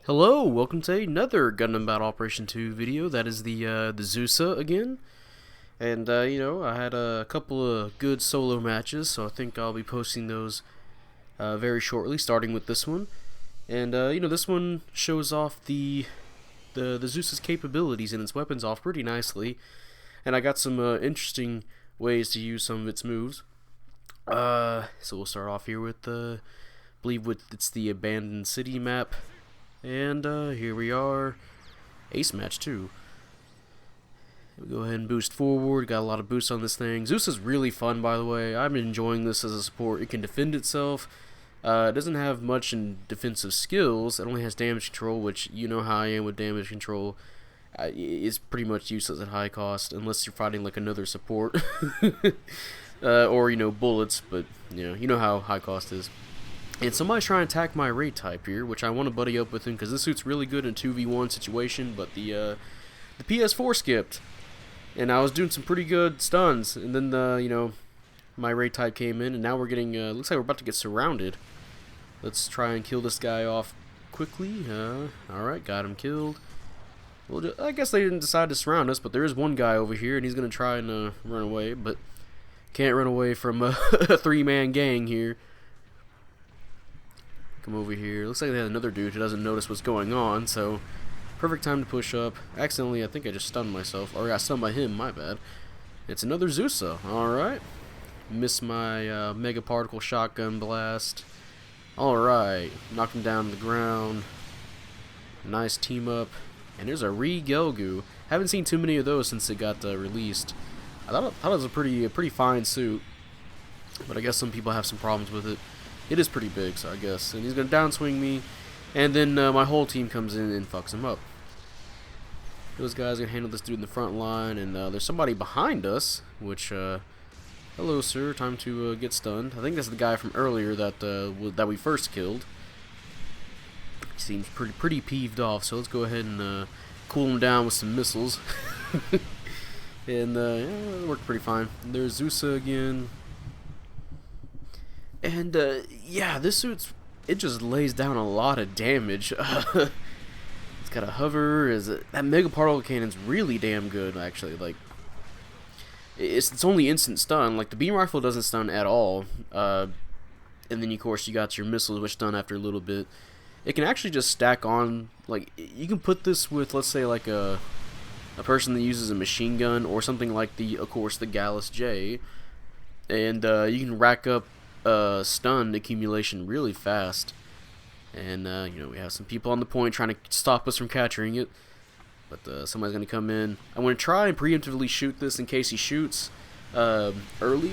Hello, welcome to another Gundam Battle Operation 2 video. That is the Zssa again. And, I had a couple of good solo matches, so I think I'll be posting those very shortly, starting with this one. And, this one shows off the Zssa's capabilities and its weapons off pretty nicely. And I got some interesting ways to use some of its moves. So we'll start off here with, I believe it's the Abandoned City map. And here we are, ace match too. We'll go ahead and boost forward. Got a lot of boosts on this thing. Zssa's really fun, by the way. I'm enjoying this as a support. It can defend itself. It doesn't have much in defensive skills. It only has damage control, which you know how I am with damage control. Is pretty much useless at high cost unless you're fighting like another support or bullets. But you know how high cost is. And somebody's trying to attack my raid type here, which I want to buddy up with him because this suit's really good in a 2v1 situation, but the PS4 skipped. And I was doing some pretty good stuns, and then my raid type came in, and now we're getting, looks like we're about to get surrounded. Let's try and kill this guy off quickly. Alright, got him killed. Well, I guess they didn't decide to surround us, but there is one guy over here, and he's going to try and run away, but can't run away from a three-man gang here. Come over here. Looks like they had another dude who doesn't notice what's going on, so perfect time to push up. Accidentally, I think I just stunned myself, or I got stunned by him, my bad. It's another Zssa. Alright. Missed my Mega Particle Shotgun Blast. Alright. Knocked him down to the ground. Nice team up. And there's a Re-Gelgu. Haven't seen too many of those since it got released. I thought it was a pretty fine suit, but I guess some people have some problems with it. It is pretty big, so I guess. And he's going to downswing me. And then my whole team comes in and fucks him up. Those guys are going to handle this dude in the front line. And there's somebody behind us. Which, hello, sir. Time to get stunned. I think that's the guy from earlier that we first killed. He seems pretty peeved off. So let's go ahead and cool him down with some missiles. And, it worked pretty fine. There's Zssa again. And, yeah, this suit's, it just lays down a lot of damage. It's got a hover. That Mega Particle Cannon's really damn good, actually. Like, it's only instant stun. Like, the beam rifle doesn't stun at all. And then, of course, you got your missiles, which stun after a little bit. It can actually just stack on, like, you can put this with, let's say, like, a person that uses a machine gun, or something like of course, the Gallus J. And, you can rack up stun accumulation really fast, and we have some people on the point trying to stop us from capturing it, but somebody's gonna come in. I'm gonna try and preemptively shoot this in case he shoots early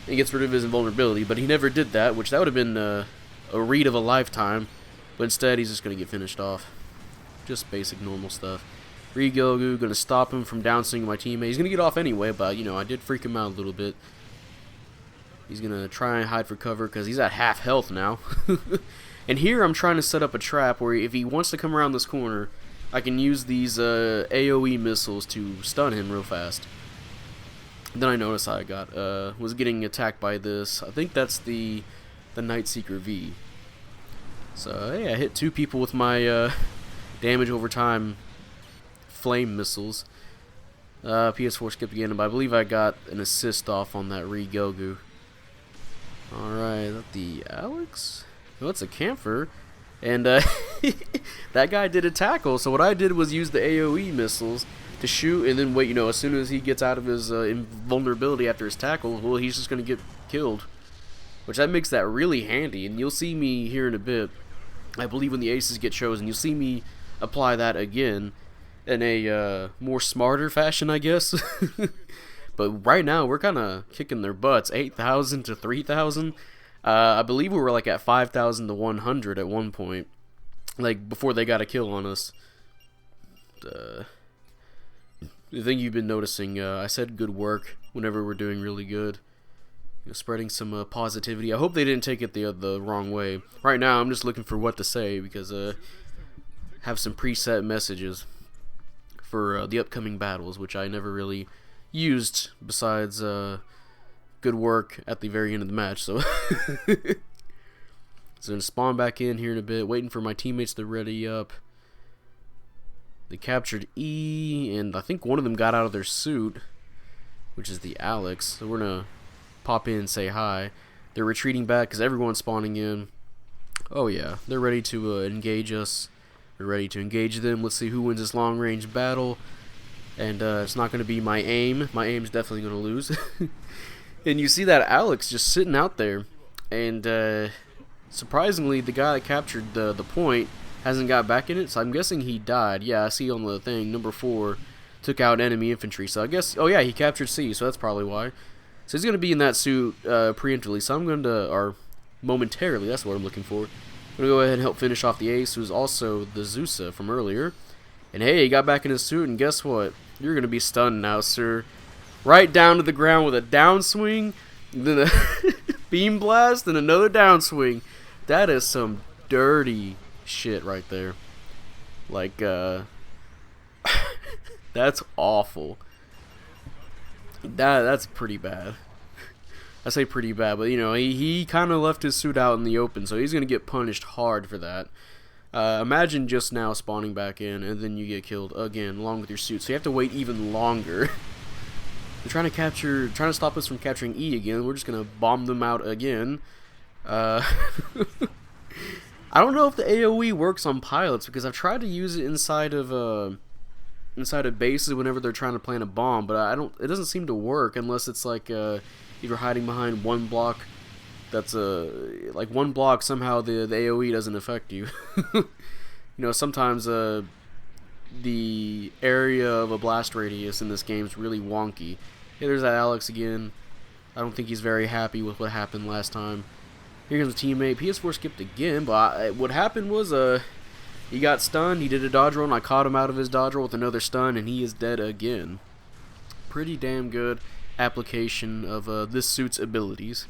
and gets rid of his invulnerability, but he never did that, which that would have been a read of a lifetime, but instead he's just gonna get finished off. Just basic normal stuff. Re-Gelgu gonna stop him from downswinging my teammate. He's gonna get off anyway, but I did freak him out a little bit. He's going to try and hide for cover because he's at half health now. And here I'm trying to set up a trap where if he wants to come around this corner, I can use these AoE missiles to stun him real fast. Then I noticed I was getting attacked by this. I think that's the Night Seeker V. So hey, I hit two people with my damage over time flame missiles. PS4 skipped again, but I believe I got an assist off on that Re-Gelgu. Alright, is that the Alex? No, it's a Camphor. And that guy did a tackle, so what I did was use the AoE missiles to shoot and then wait, as soon as he gets out of his invulnerability after his tackle, well, he's just going to get killed. Which that makes that really handy, and you'll see me here in a bit. I believe when the aces get chosen, you'll see me apply that again in a more smarter fashion, I guess. But right now, we're kind of kicking their butts. 8,000 to 3,000. I believe we were like at 5,000 to 100 at one point. Like, before they got a kill on us. The thing you've been noticing, I said good work whenever we're doing really good. Spreading some positivity. I hope they didn't take it the wrong way. Right now, I'm just looking for what to say because I have some preset messages for the upcoming battles, which I never really used besides good work at the very end of the match. So So I'm going to spawn back in here in a bit, waiting for my teammates to ready up. They captured E, and I think one of them got out of their suit, which is the Alex. So we're going to pop in and say hi. They're retreating back because everyone's spawning in. Oh yeah, they're ready to engage us. We're ready to engage them. Let's see who wins this long-range battle. And it's not going to be my aim. My aim's definitely going to lose. And you see that Alex just sitting out there. And surprisingly, the guy that captured the point hasn't got back in it. So I'm guessing he died. Yeah, I see on the thing, number 4 took out enemy infantry. So I guess, oh yeah, he captured C. So that's probably why. So he's going to be in that suit preemptively. So I'm going to, or momentarily, that's what I'm looking for. I'm going to go ahead and help finish off the Ace, who's also the Zssa from earlier. And hey, he got back in his suit, and guess what? You're going to be stunned now, sir. Right down to the ground with a downswing, then a beam blast, and another downswing. That is some dirty shit right there. Like, that's awful. That's pretty bad. I say pretty bad, but you know, he kind of left his suit out in the open, so he's going to get punished hard for that. Imagine just now spawning back in, and then you get killed again, along with your suit, so you have to wait even longer. They're trying to stop us from capturing E again. We're just going to bomb them out again. I don't know if the AoE works on pilots, because I've tried to use it inside of bases whenever they're trying to plant a bomb, but it doesn't seem to work unless it's like if you're hiding behind one block. That's like one block, somehow the AoE doesn't affect you. You know, sometimes the area of a blast radius in this game is really wonky. Hey, there's that Alex again. I don't think he's very happy with what happened last time. Here comes a teammate. PS4 skipped again, but what happened was he got stunned. He did a dodge roll, and I caught him out of his dodge roll with another stun, and he is dead again. Pretty damn good application of this suit's abilities.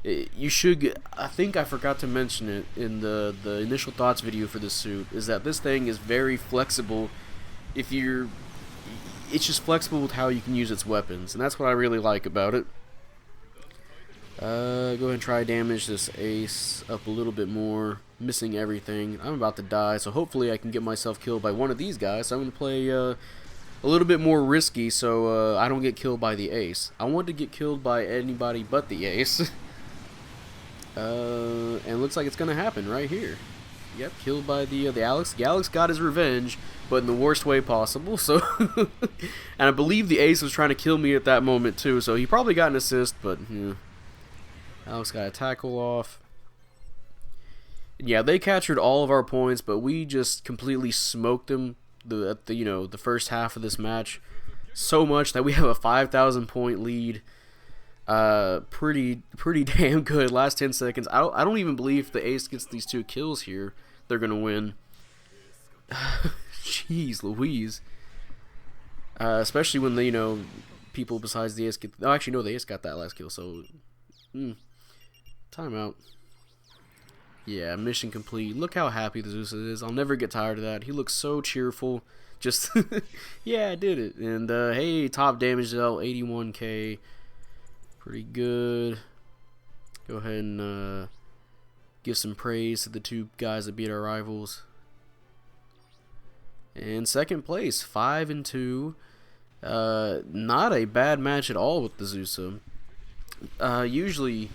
You should, I think I forgot to mention it in the initial thoughts video for this suit, is that this thing is very flexible. It's just flexible with how you can use its weapons, and that's what I really like about it. Go ahead and try damage this Ace up a little bit more, missing everything. I'm about to die, so hopefully I can get myself killed by one of these guys. So I'm going to play a little bit more risky so I don't get killed by the Ace. I want to get killed by anybody but the Ace. And it looks like it's going to happen right here. Yep, killed by the Alex. The Alex got his revenge, but in the worst way possible. So, and I believe the Ace was trying to kill me at that moment too, so he probably got an assist, but yeah. Alex got a tackle off. And yeah, they captured all of our points, but we just completely smoked them the first half of this match so much that we have a 5,000 point lead. Pretty damn good. Last 10 seconds. I don't even believe if the Ace gets these 2 kills here, they're gonna win. Jeez Louise. Especially when people besides the Ace get. Oh, actually no, the Ace got that last kill. So, timeout. Yeah, mission complete. Look how happy the Zssa is. I'll never get tired of that. He looks so cheerful. Just yeah, I did it. And hey, top damage dealt 81k. Pretty good. Go ahead and give some praise to the 2 guys that beat our rivals. And second place, 5-2. Not a bad match at all with the Zssa. Usually,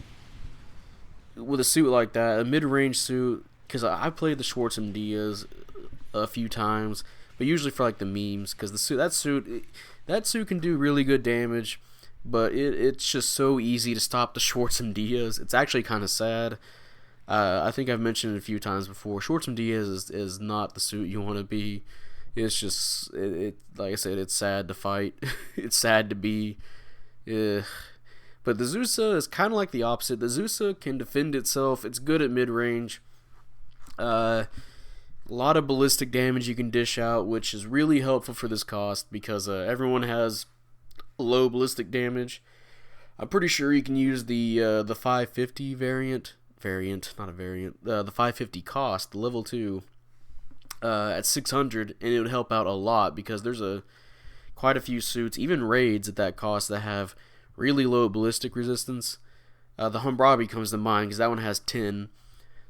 with a suit like that, a mid-range suit, because I played the Schwarzenegger Diaz a few times, but usually for like the memes, because that suit can do really good damage. But it's just so easy to stop the Schwarzenegger Diaz. It's actually kind of sad. I think I've mentioned it a few times before. Schwarzenegger Diaz is not the suit you want to be. It's just, like I said, it's sad to fight. It's sad to be. But the Zssa is kind of like the opposite. The Zssa can defend itself. It's good at mid-range. A lot of ballistic damage you can dish out, which is really helpful for this cost because everyone has low ballistic damage. I'm pretty sure you can use the 550 variant, not a variant, the 550 cost, the level 2, at 600, and it would help out a lot because there's quite a few suits, even raids at that cost, that have really low ballistic resistance. The Humbrabi comes to mind because that one has 10.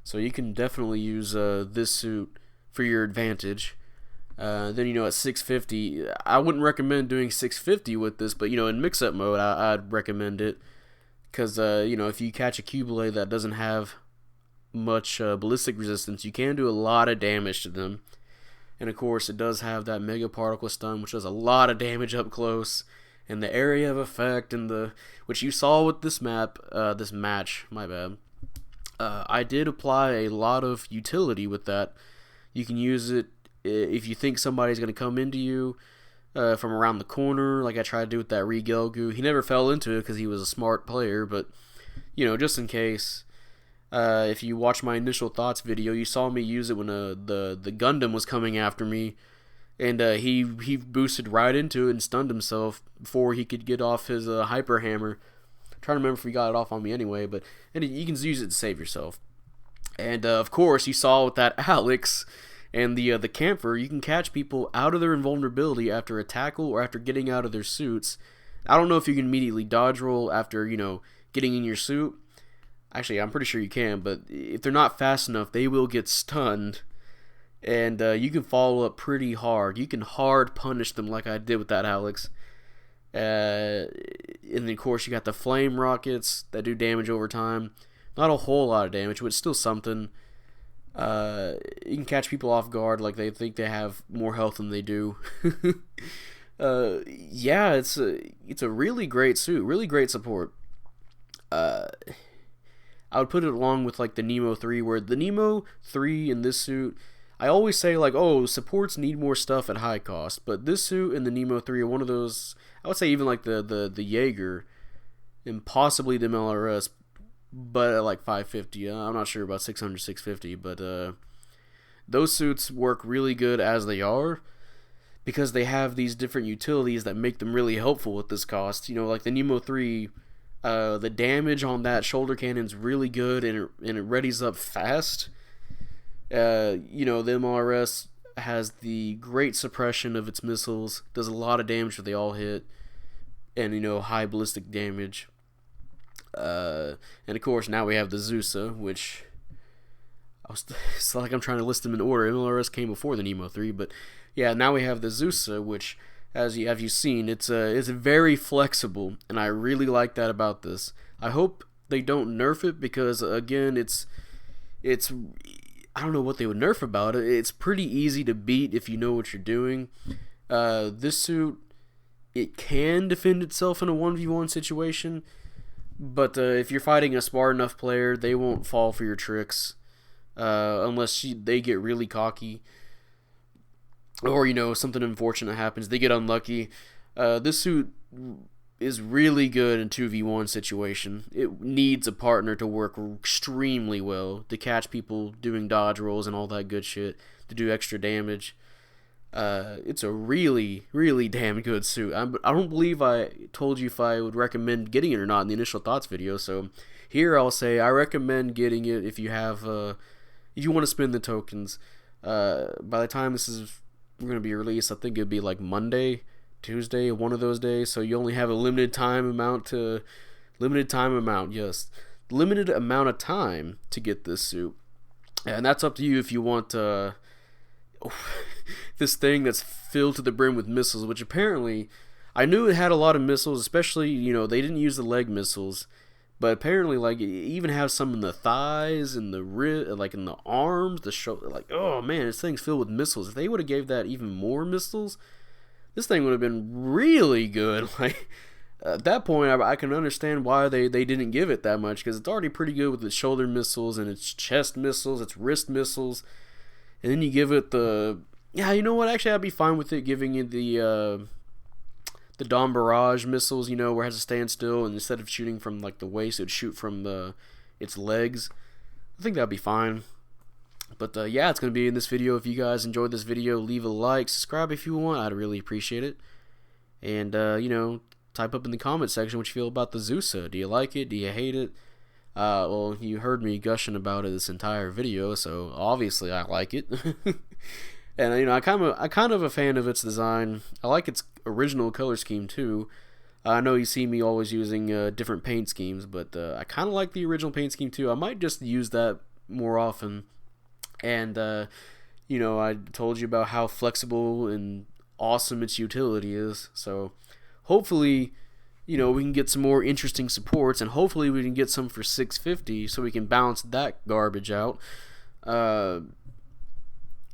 So you can definitely use this suit for your advantage. Then, you know, at 650, I wouldn't recommend doing 650 with this, but, you know, in mix-up mode, I'd recommend it. Because, you know, if you catch a Cubile that doesn't have much ballistic resistance, you can do a lot of damage to them. And, of course, it does have that Mega Particle Stun, which does a lot of damage up close. And the area of effect, and which you saw with this map, this match, my bad. I did apply a lot of utility with that. You can use it if you think somebody's going to come into you from around the corner, like I tried to do with that Rigelgu. He never fell into it because he was a smart player, but, you know, just in case. If you watch my initial thoughts video, you saw me use it when the Gundam was coming after me, and he boosted right into it and stunned himself before he could get off his Hyper Hammer. I'm trying to remember if he got it off on me anyway, but you can use it to save yourself. And of course, you saw with that Alex and the Camphor, you can catch people out of their invulnerability after a tackle or after getting out of their suits. I don't know if you can immediately dodge roll after, you know, getting in your suit. Actually, I'm pretty sure you can, but if they're not fast enough, they will get stunned. And you can follow up pretty hard. You can hard punish them like I did with that Alex. And then, of course, you got the flame rockets that do damage over time. Not a whole lot of damage, but it's still something. You can catch people off guard like they think they have more health than they do. Yeah, it's a really great suit, really great support. I would put it along with like the Nemo 3, where the Nemo 3 in this suit, I always say like, oh, supports need more stuff at high cost, but this suit and the Nemo 3 are one of those. I would say even like the Jaeger and possibly the MLRS, but at like 550. I'm not sure about 600, 650, but those suits work really good as they are, because they have these different utilities that make them really helpful at this cost. You know, like the Nemo 3, the damage on that shoulder cannon is really good, and it readies up fast. You know, the MLRS has the great suppression of its missiles, does a lot of damage if they all hit, and, you know, high ballistic damage. And of course, now we have the Zssa, which it's like I'm trying to list them in order. MLRS came before the Nemo 3, but yeah, now we have the Zssa, which, as you've seen, it's very flexible, and I really like that about this. I hope they don't nerf it, because again, it's I don't know what they would nerf about it. It's pretty easy to beat if you know what you're doing. This suit, it can defend itself in a 1v1 situation, but if you're fighting a smart enough player, they won't fall for your tricks unless they get really cocky, or, you know, something unfortunate happens, they get unlucky. This suit is really good in 2v1 situation. It needs a partner to work extremely well to catch people doing dodge rolls and all that good shit, to do extra damage. It's a really, really damn good suit. I don't believe I told you if I would recommend getting it or not in the initial thoughts video, so here I'll say I recommend getting it if you have, if you want to spend the tokens. By the time this is going to be released, I think it'd be like Monday, Tuesday, one of those days, so you only have a limited amount of time to get this suit, and that's up to you if you want this thing that's filled to the brim with missiles, which apparently I knew it had a lot of missiles, especially, you know, they didn't use the leg missiles, but apparently, like, it even has some in the thighs and the like in the arms, the shoulder. Like, oh man, this thing's filled with missiles. If they would have gave that even more missiles, this thing would have been really good. Like, at that point, I can understand why they didn't give it that much, because it's already pretty good with its shoulder missiles and its chest missiles, its wrist missiles, and then you give it the, yeah, you know what? Actually, I'd be fine with it giving it the Dawn Barrage missiles, you know, where it has to stand still, and instead of shooting from like the waist, it would shoot from its legs. I think that'd be fine. But yeah, it's going to be in this video. If you guys enjoyed this video, leave a like, subscribe if you want. I'd really appreciate it. And, you know, type up in the comment section what you feel about the Zssa. Do you like it? Do you hate it? Well, you heard me gushing about it this entire video, so obviously I like it. And, you know, I'm kind of a fan of its design. I like its original color scheme too. I know you see me always using different paint schemes, but I kind of like the original paint scheme too. I might just use that more often. And you know, I told you about how flexible and awesome its utility is. So hopefully, you know, we can get some more interesting supports, and hopefully we can get some for 650 so we can balance that garbage out.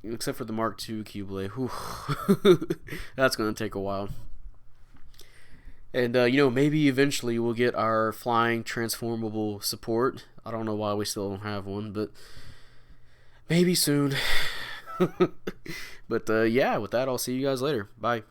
Except for the Mark II Keyblade. That's going to take a while. And, you know, maybe eventually we'll get our flying transformable support. I don't know why we still don't have one, but maybe soon. But, yeah, with that, I'll see you guys later. Bye.